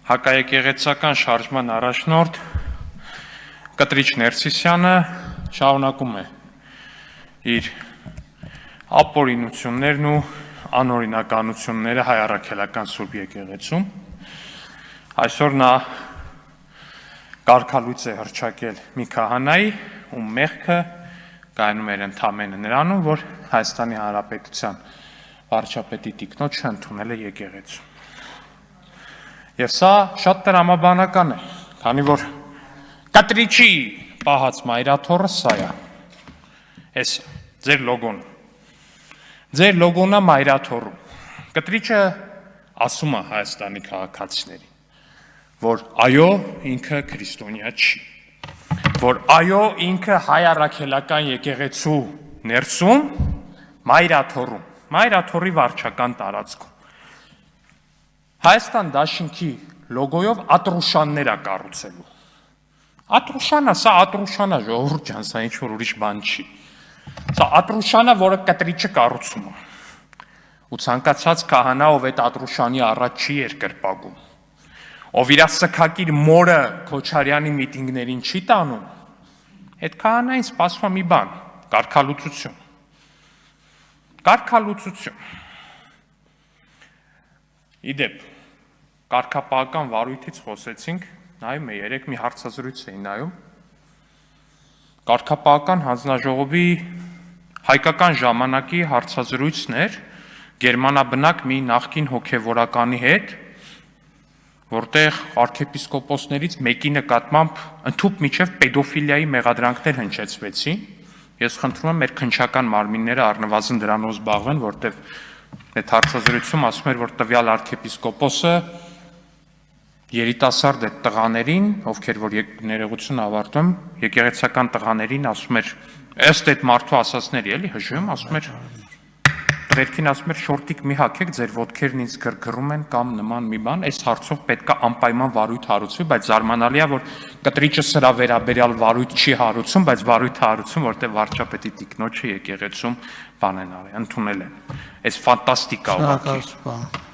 Հակաեկեղեցական շարժման առաջնորդ Կտրիչ Ներսիսյանը շարունակում է իր ապօրինություններն ու անօրինականությունները հայ առաքելական Սուրբ եկեղեցում։ Այսօր նա կարգալույծ է հռչակել մի քահանայի, ում մեղքը կայանում էր ընդամենը նրանում, որ Հայաստանի Հանրապետության վարչապետի տիկնոջը ընդունել է եկեղեցում։ Եվ սա շատ տրամաբանական է, քանի որ Կտրիչի պահած մայրաթոռը սա է, այս ձեր լոգոն, ձեր լոգոնն է մայրաթոռում։ Կտրիչը ասում է Հայաստանի քաղաքացիներին, որ այո, ինքը քրիստոնյա չի, որ այո, ինքը հայ առաքելական եկեղեցու ներսում մայրաթոռում, մայրաթոռի վարչական տարածքում Հայաստան դաշինքի լոգոյով ատրուշաններ է կառուցելու։ Ատրուշանա, սա ատրուշանա, ժողովուրդ ջան, սա ինչ-որ ուրիշ բան չի։ Սա ատրուշանա, որը Կտրիչը կառուցում է։ Ու ցանկացած քահանա, ով այդ ատրուշանի առաջ չի երկրպագում, ով իր սքակիր մորը Քոչարյանի միտինգներին չի տանում, այդ քահանային սպասվում է մի բան՝ կարգալուծություն։ Կարգալուծություն։ Իդեպ, կարգապահական վարույթից խոսեցինք, նայում է երեք մի հարցազրույց էի նայում, կարգապահական հանձնաժողովի հայկական ժամանակի հարցազրույցն էր գերմանաբնակ մի նախկին հոգևորականի հետ, որտեղ arczepiskopos-ներից մեկի նկատմամբ ընդհուպ միջև պետոֆիլիայի մեղադրանքներ հնչեցվեցին։ Ես խնդրում եմ մեր քննչական մարմինները առնվազն դրանով զբաղվեն, որտեղ այդ հարցազրույցում ասում էր, որ տվյալ arczepiskopos-ը երիտասարդ այդ տղաներին, ովքեր որ ներողություն ավարտում, եկեղեցական տղաներին ասում էր, ըստ այդ մարդու ասածների, էլի հժում, ասում էր, տղերքին ասում էր, շորտիկ մի հագեք, ձեր ոտքերն ինձ գրգռում են կամ նման մի բան, այս հարցով պետք է անպայման վարույթ հարուցվի, բայց զարմանալի է, որ Կտրիչը սրա վերաբերյալ վարույթ չի հարուցում, բայց վարույթ հարուցում, որտեղ վարչապետի տիկնոջը եկեղեցում բան են արել, ընդունել են։ Այս ֆանտաստիկա ուղղակի։